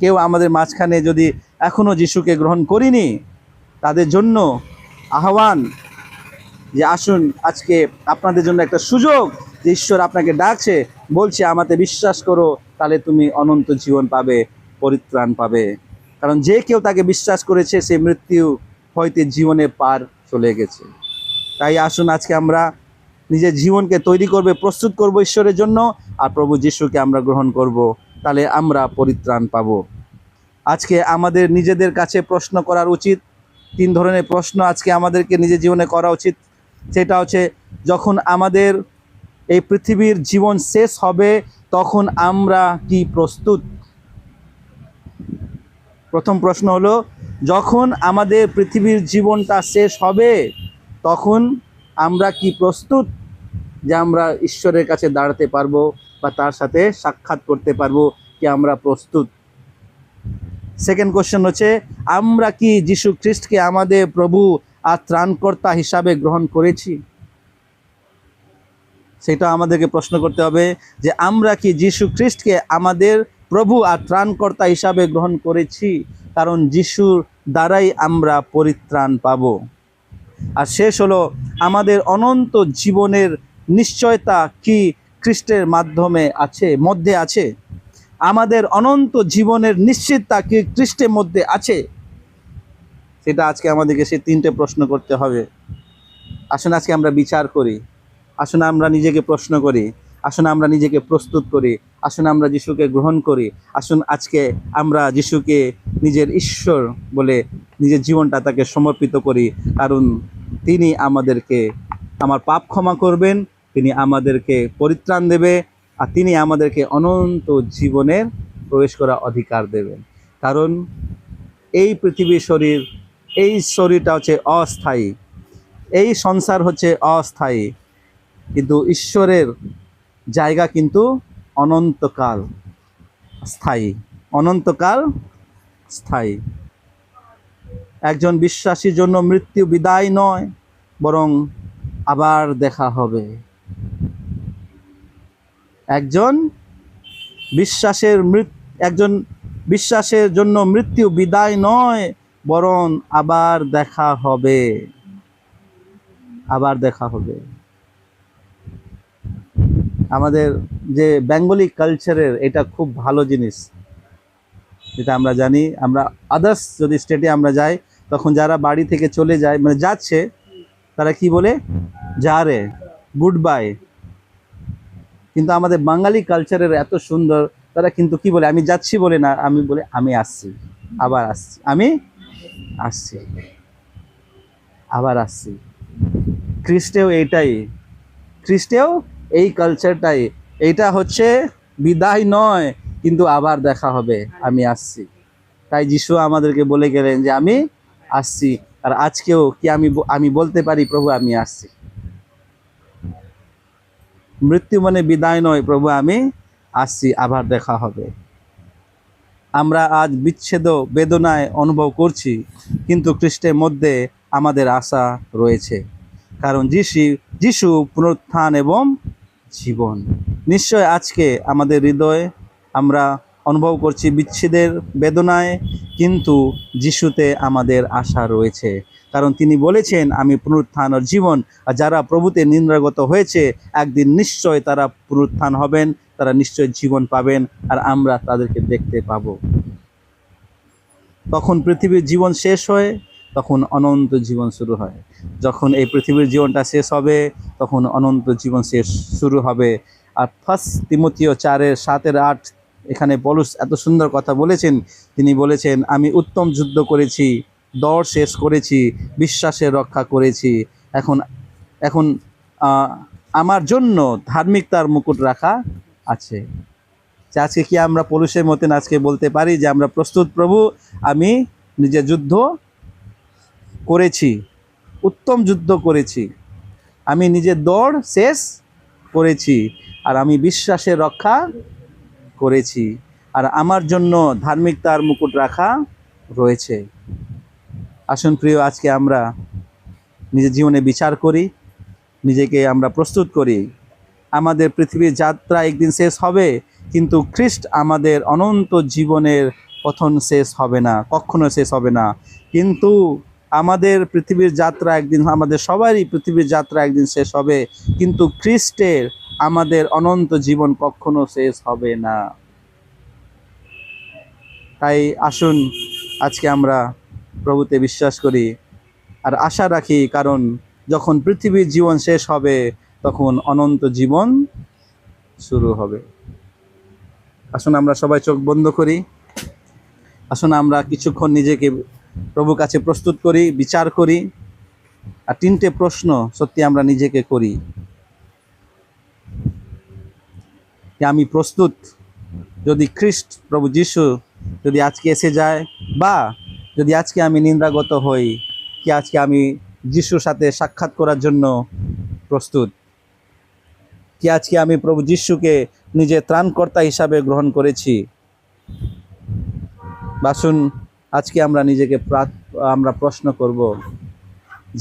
A: কেউ আমাদের মাঝখানে যদি এখনো যিশুকে গ্রহণ করিনি, তাদের জন্য আহ্বান যে আসুন আজকে আপনাদের জন্য একটা সুযোগ, যে ঈশ্বর আপনাকে ডাকছে, বলছে আমাতে বিশ্বাস করো, তাহলে তুমি অনন্ত জীবন পাবে, পরিত্রাণ পাবে। কারণ যে কেউ তাকে বিশ্বাস করেছে সে মৃত্যু হইতে জীবনে পার চলে গেছে। তাই আসুন আজকে আমরা নিজের জীবনকে তৈরি করবে, প্রস্তুত করব ঈশ্বরের জন্য, আর প্রভু যিশুকে আমরা গ্রহণ করব, তাহলে আমরা পরিত্রাণ পাব। আজকে আমাদের নিজেদের কাছে প্রশ্ন করার উচিত। 3 ধরনের প্রশ্ন আজকে আমাদেরকে নিজের জীবনে করা উচিত। সেটা হচ্ছে, যখন আমাদের এই পৃথিবীর জীবন শেষ হবে তখন আমরা কি প্রস্তুত? প্রথম প্রশ্ন হলো, যখন আমাদের পৃথিবীর জীবনটা শেষ হবে তখন আমরা কি প্রস্তুত যে আমরা ঈশ্বরের কাছে দাঁড়াতে পারবো বা তার সাথে সাক্ষাৎ করতে পারবো? কি আমরা প্রস্তুত? সেকেন্ড কোশ্চেন হচ্ছে, আমরা কি যিশু খ্রিস্টকে আমাদের প্রভু আর ত্রাণকর্তা হিসাবে গ্রহণ করেছি? সেটা আমাদেরকে প্রশ্ন করতে হবে যে আমরা কি যিশু খ্রিস্টকে আমাদের প্রভু আর ত্রাণকর্তা হিসাবে গ্রহণ করেছি? কারণ যিশুর দ্বারাই আমরা পরিত্রাণ পাব। আর শেষ হলো, আমাদের অনন্ত জীবনের নিশ্চয়তা কি খ্রিস্টের মধ্যে আছে? আমাদের অনন্ত জীবনের নিশ্চিততা কি খ্রিস্টের মধ্যে আছে? সেটা আজকে আমাদেরকে সেই 3টে প্রশ্ন করতে হবে। আসুন আজকে আমরা বিচার করি, আসুন আমরা নিজেকে প্রশ্ন করি, আসুন আমরা নিজেকে প্রস্তুত করি, আসুন আমরা যিশুকে গ্রহণ করি, আসুন আজকে আমরা যিশুকে নিজের ঈশ্বর বলে নিজের জীবনটা তাকে সমর্পিত করি। কারণ তিনি আমাদেরকে আমার পাপ ক্ষমা করবেন, তিনি আমাদেরকে পরিত্রাণ দেবে, আর তিনি আমাদেরকে অনন্ত জীবনের প্রবেশ করার অধিকার দেবেন। কারণ এই পৃথিবীর শরীর, এই শরীরটা হচ্ছে অস্থায়ী, এই সংসার হচ্ছে অস্থায়ী, কিন্তু ঈশ্বরের জায়গা কিন্তু অনন্তকাল স্থায়ী, অনন্তকাল স্থায়ী। একজন বিশ্বাসীর জন্য মৃত্যু বিদায় নয়, বরং আবার দেখা হবে। একজন বিশ্বাসের জন্য মৃত্যু বিদায় নয়, বরং আবার দেখা হবে, আবার দেখা হবে। আমাদের যে বেঙ্গলি কালচারের এটা খুব ভালো জিনিস, যেটা আমরা জানি। আমরা আদার্স যদি স্টেটে আমরা যাই, তখন যারা বাড়ি থেকে চলে যায়, মানে যাচ্ছে, তারা কি বলে? যা রে, গুড বাই। কিন্তু আমাদের বাঙালি কালচারের এত সুন্দর, তারা কিন্তু কি বলে? আমি যাচ্ছি বলে না, আমি বলে আমি আসছি, আবার আসছি, আমি আসছি, আবার আসছি। খ্রিস্টেও এইটাই, খ্রিস্টেও এই কালচারটাই। এইটা হচ্ছে বিদায় নয়, কিন্তু আবার দেখা হবে, আমি আসছি। তাই যিশু আমাদেরকে বলে গেলেন যে আমি আসছি। আর আজকেও কি আমি বলতে পারি, প্রভু আমি আসছি। মৃত্যু মানে বিদায় নয়, প্রভু আমি আসছি, আবার দেখা হবে। আমরা আজ বিচ্ছেদ বেদনায় অনুভব করছি, কিন্তু খ্রিস্টের মধ্যে আমাদের আশা রয়েছে। কারণ যিশু পুনরুত্থান এবং জীবন। নিশ্চয় আজকে আমাদের হৃদয়ে আমরা অনুভব করছি বিচ্ছেদের বেদনায়, কিন্তু যিশুতে আমাদের আশা রয়েছে। কারণ তিনি বলেছেন আমি পুনরুত্থান ও জীবন, আর যারা প্রভুতে নিন্দাগত হয়েছে একদিন নিশ্চয় তারা পুনরুত্থান হবেন, তারা নিশ্চয় জীবন পাবেন, আর আমরা তাদেরকে দেখতে পাবো। তখন পৃথিবীর জীবন শেষ হয়, তখন অনন্ত জীবন শুরু হয়। যখন এই পৃথিবীর জীবনটা শেষ হবে, তখন অনন্ত জীবন শুরু হবে। আর ফার্স্ট তিমথিও 4:7-8 এখানে পৌলুস এত সুন্দর কথা বলেছেন। তিনি বলেছেন আমি উত্তম যুদ্ধ করেছি, দৌড় শেষ করেছি, বিশ্বাসে রক্ষা করেছি। এখন এখন আমার জন্য ধার্মিকতার মুকুট রাখা আছে। আজকে কি আমরা পৌলুসের মতন আজকে বলতে পারি যে আমরা প্রস্তুত, প্রভু আমি নিজে যুদ্ধ করেছি, উত্তম যুদ্ধ করেছি, আমি নিজের দৌড় শেষ করেছি, আর আমি বিশ্বাসে রক্ষা করেছি, আর আমার জন্য ধার্মিকতার মুকুট রাখা রয়েছে। আসুন প্রিয়, আজকে আমরা নিজের জীবনে বিচার করি, নিজেকে আমরা প্রস্তুত করি। আমাদের পৃথিবীর যাত্রা একদিন শেষ হবে, কিন্তু খ্রিস্ট আমাদের অনন্ত জীবনের পথন শেষ হবে না, কখনো শেষ হবে না। কিন্তু আমাদের পৃথিবীর যাত্রা একদিন, আমাদের সবারই পৃথিবীর যাত্রা একদিন শেষ হবে, কিন্তু খ্রিস্টের আমাদের অনন্ত জীবন কখনো শেষ হবে না। তাই আসুন আজকে আমরা প্রভুতে বিশ্বাস করি আর আশা রাখি, কারণ যখন পৃথিবীর জীবন শেষ হবে, তখন অনন্ত জীবন শুরু হবে। আসুন আমরা সবাই চোখ বন্ধ করি। আসুন আমরা কিছুক্ষণ নিজেকে প্রভুর কাছে প্রস্তুত করি, বিচার করি। আর 3টে প্রশ্ন সত্যি আমরা নিজেকে করি যে আমি প্রস্তুত? যদি খ্রিস্ট প্রভু যিশু যদি আজকে এসে যায়, বা যদি আজকে আমি নিন্দাগত হই, কি আজকে আমি যিশুর সাথে সাক্ষাৎ করার জন্য প্রস্তুত? কি আজকে আমি প্রভু যিশুকে নিজের ত্রাণকর্তা হিসাবে গ্রহণ করেছি? আসুন আজকে আমরা নিজেকে আমরা প্রশ্ন করব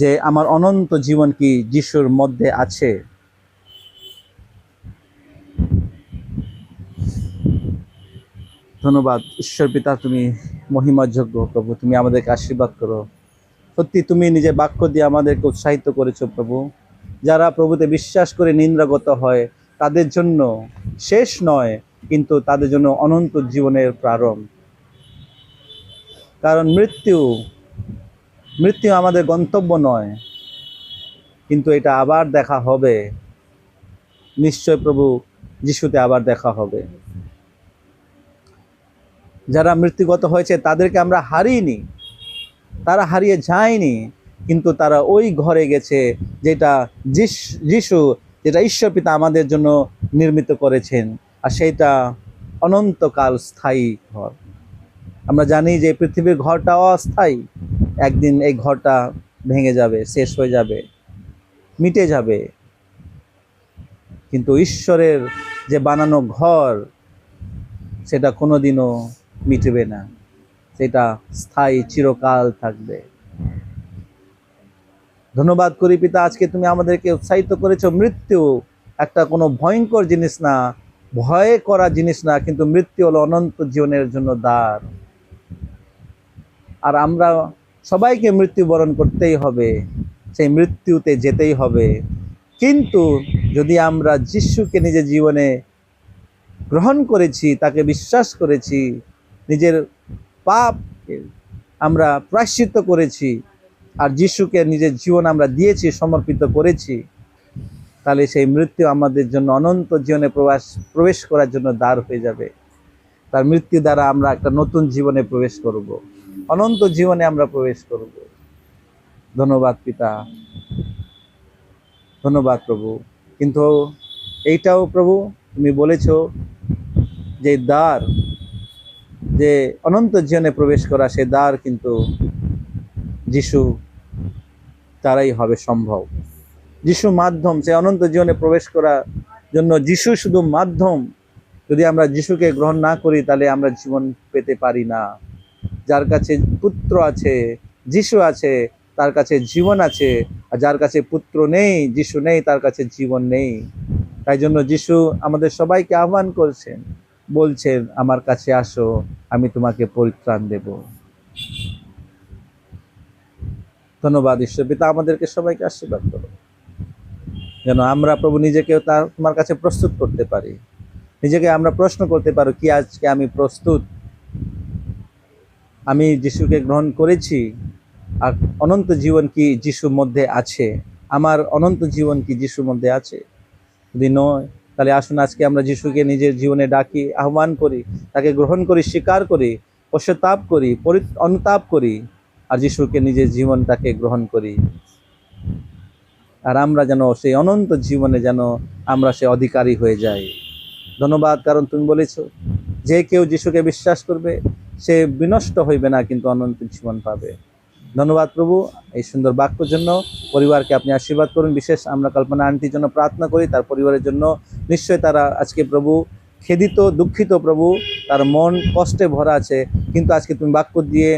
A: যে আমার অনন্ত জীবন কি যিশুর মধ্যে আছে? ধন্যবাদ ঈশ্বর পিতা, তুমি মহিমাযোগ্য প্রভু, তুমি আমাদেরকে আশীর্বাদ করো। সত্যি তুমি নিজের বাক্য দিয়ে আমাদেরকে উৎসাহিত করেছো প্রভু। যারা প্রভুতে বিশ্বাস করে নিন্দাগত হয়, তাদের জন্য শেষ নয়, কিন্তু তাদের জন্য অনন্ত জীবনের প্রারম্ভ। কারণ মৃত্যু আমাদের গন্তব্য নয়, কিন্তু এটা আবার দেখা হবে। নিশ্চয় প্রভু যিশুতে আবার দেখা হবে। যারা মৃত্যুগত হয়েছে তাদেরকে আমরা হারিয়েনি, তারা হারিয়ে যায়নি, কিন্তু তারা ওই ঘরে গেছে যেটা যিশু, যেটা ঈশ্বর পিতা আমাদের জন্য নির্মিত করেছেন, আর সেইটা অনন্তকাল স্থায়ী ঘর। আমরা জানি যে পৃথিবীর ঘরটা অস্থায়ী, একদিন এই ঘরটা ভেঙে যাবে, শেষ হয়ে যাবে, মিটে যাবে, কিন্তু ঈশ্বরের যে বানানো ঘর সেটা কোনোদিনও মিটবে না, সেটা স্থায়ী, চিরকাল থাকবে। ধন্যবাদ করি পিতা, আজকে তুমি আমাদেরকে উৎসাহিত করেছো। মৃত্যু একটা কোনো ভয়ঙ্কর জিনিস না, ভয় করা জিনিস না, কিন্তু মৃত্যু হলো অনন্ত জীবনের জন্য দ্বার। আর আমরা সবাইকে মৃত্যুবরণ করতেই হবে, সেই মৃত্যুতে যেতেই হবে। কিন্তু যদি আমরা যিশুকে নিজের জীবনে গ্রহণ করেছি, তাকে বিশ্বাস করেছি, নিজের পাপ আমরা প্রায়শ্চিত্ত করেছি, আর যিশুকে নিজের জীবন আমরা দিয়েছি, সমর্পিত করেছি, তাহলে সেই মৃত্যু আমাদের জন্য অনন্ত জীবনে প্রবেশ করার জন্য দ্বার হয়ে যাবে। তার মৃত্যু দ্বারা আমরা একটা নতুন জীবনে প্রবেশ করব, অনন্ত জীবনে আমরা প্রবেশ করব। ধন্যবাদ পিতা, ধন্যবাদ প্রভু। কিন্তু এইটাও প্রভু তুমি বলেছ যে দ্বার, যে অনন্ত জীবনে প্রবেশ করা, সে দ্বার কিন্তু যিশু তারাই হবে সম্ভব। যিশু মাধ্যম, সে অনন্ত জীবনে প্রবেশ করার জন্য যিশু শুধু মাধ্যম। যদি আমরা যিশুকে গ্রহণ না করি তাহলে আমরা জীবন পেতে পারি না। যার কাছে পুত্র আছে, যিশু আছে, তার কাছে জীবন আছে, আর যার কাছে পুত্র নেই, যিশু নেই, তার কাছে জীবন নেই। তাই জন্য যিশু আমাদের সবাইকে আহ্বান করছেন, বলছেন, আমার কাছে আসো, আমি তোমাকে পরিত্রাণ দেব। ধন্যবাদ ঈশ্বর পিতা, আমাদেরকে সবাইকে আশীর্বাদ করো, যেন আমরা প্রভু নিজেকে তোমার কাছে প্রস্তুত করতে পারি। নিজেকে আমরা প্রশ্ন করতে পারো, কি আজকে আমি প্রস্তুত? আমি যিশুকে গ্রহণ করেছি, আর অনন্ত জীবন কি যিশুর মধ্যে আছে? আমার অনন্ত জীবন কি যিশুর মধ্যে আছে? যদি নয়, তাহলে আসুন আজকে আমরা যিশুকে নিজের জীবনে ডাকি, আহ্বান করি, তাকে গ্রহণ করি, স্বীকার করি, পশ্চাত্তাপ করি, অনুতাপ করি, আর যিশুকে নিজের জীবনটাকে গ্রহণ করি। আর আমরা যেন সেই অনন্ত জীবনে যেন আমরা সে অধিকারী হয়ে যাই। ধন্যবাদ, কারণ তুমি বলেছো যে কেউ যিশুকে বিশ্বাস করবে সে বিনষ্ট হইবে না, কিন্তু অনন্ত জীবন পাবে। ধন্যবাদ প্রভু এই সুন্দর বাক্যের জন্য। পরিবারকে আপনি আশীর্বাদ করুন। বিশেষ আমরা কল্পনা আন্টির জন্য প্রার্থনা করি, তার পরিবারের জন্য। নিশ্চয় তারা আজকে প্রভু খেদিত, দুঃখিত প্রভু, তার মন কষ্টে ভরা আছে, কিন্তু আজকে তুমি বাক্য দিয়ে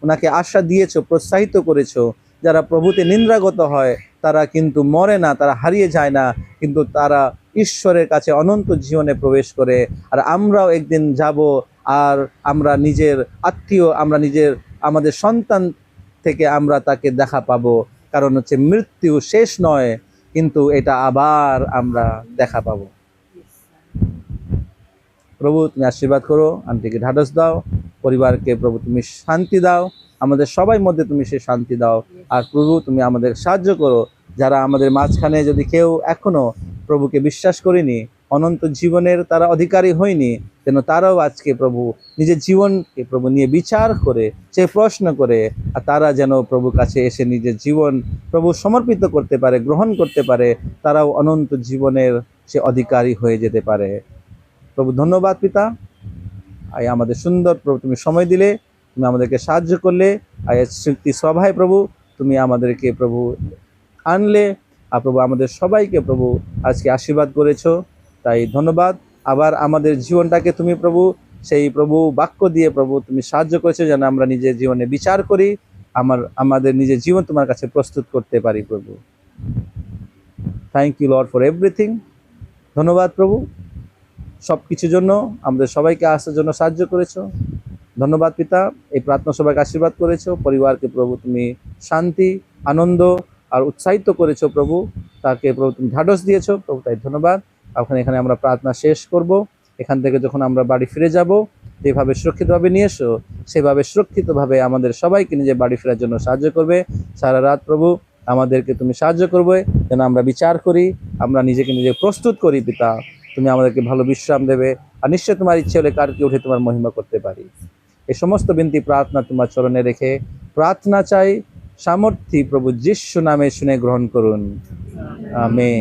A: ওনাকে আশা দিয়েছো, প্রোৎসাহিত করেছো। যারা প্রভুতে নিন্দাগত হয় তারা কিন্তু মরে না, তারা হারিয়ে যায় না, কিন্তু তারা ঈশ্বরের কাছে অনন্ত জীবনে প্রবেশ করে। আর আমরাও একদিন যাব, আর আমরা নিজের আত্মীয়, আমরা আমাদের সন্তান থেকে আমরা তাকে দেখা পাবো। কারণ হচ্ছে মৃত্যু শেষ নয়, কিন্তু এটা আবার আমরা দেখা পাবো। প্রভু তুমি আশীর্বাদ করো, আন্টিকে ঢাঢস দাও, পরিবারকে প্রভু তুমি শান্তি দাও, আমাদের সবাই মধ্যে তুমি সে শান্তি দাও। আর প্রভু তুমি আমাদের সাহায্য করো, যারা আমাদের মাঝখানে যদি কেউ এখনো প্রভুকে বিশ্বাস করেনি, অনন্ত জীবনের তারা অধিকারী হয়নি, যেন তারাও আজকে প্রভু নিজের জীবনকে প্রভু নিয়ে বিচার করে, সে প্রশ্ন করে, আর তারা যেন প্রভুর কাছে এসে নিজের জীবন প্রভু সমর্পিত করতে পারে, গ্রহণ করতে পারে, তারাও অনন্ত জীবনের সে অধিকারী হয়ে যেতে পারে। প্রভু ধন্যবাদ পিতা, আয় আমাদের সুন্দর প্রভু তুমি সময় দিলে, তুমি আমাদেরকে সাহায্য করলে, আয় স্মৃতি সভায় প্রভু তুমি আমাদেরকে প্রভু আনলে, আর প্রভু আমাদের সবাইকে প্রভু আজকে আশীর্বাদ করেছো, তাই ধন্যবাদ। আবার আমাদের জীবনটাকে তুমি প্রভু সেই প্রভু বাক্য দিয়ে প্রভু তুমি সাহায্য করেছো, যেন আমরা নিজের জীবনে বিচার করি, আমাদের নিজের জীবন তোমার কাছে প্রস্তুত করতে পারি প্রভু। Thank you Lord for everything. ধন্যবাদ প্রভু সব কিছুর জন্য, আমাদের সবাইকে আসার জন্য সাহায্য করেছো। ধন্যবাদ পিতা, এই প্রার্থনা সবাইকে আশীর্বাদ করেছো, পরিবারকে প্রভু তুমি শান্তি, আনন্দ আর উৎসাহিত করেছো প্রভু, তাকে প্রভু তুমি ঢাঢস দিয়েছো প্রভু, তাই ধন্যবাদ। এখানে আমরা প্রার্থনা শেষ করব। এখান থেকে যখন আমরা বাড়ি ফিরে যাব, যেভাবে সুরক্ষিতভাবে নিয়ে এসো, সেভাবে সুরক্ষিতভাবে আমাদের সবাইকে নিজের বাড়ি ফেরার জন্য সাহায্য করবে। সারা রাত প্রভু আমাদেরকে তুমি সাহায্য করবে, যেন আমরা বিচার করি, আমরা নিজেকে নিজে প্রস্তুত করি পিতা, তুমি আমাদেরকে ভালো বিশ্রাম দেবে, আর নিশ্চয় তোমার ইচ্ছে হলে কারকে উঠে তোমার মহিমা করতে পারি। এই সমস্ত বিনতি প্রার্থনা তোমার চরণে রেখে প্রার্থনা চাই সামর্থ্যী প্রভু যিশু নামে শুনে গ্রহণ করুন, আমেন।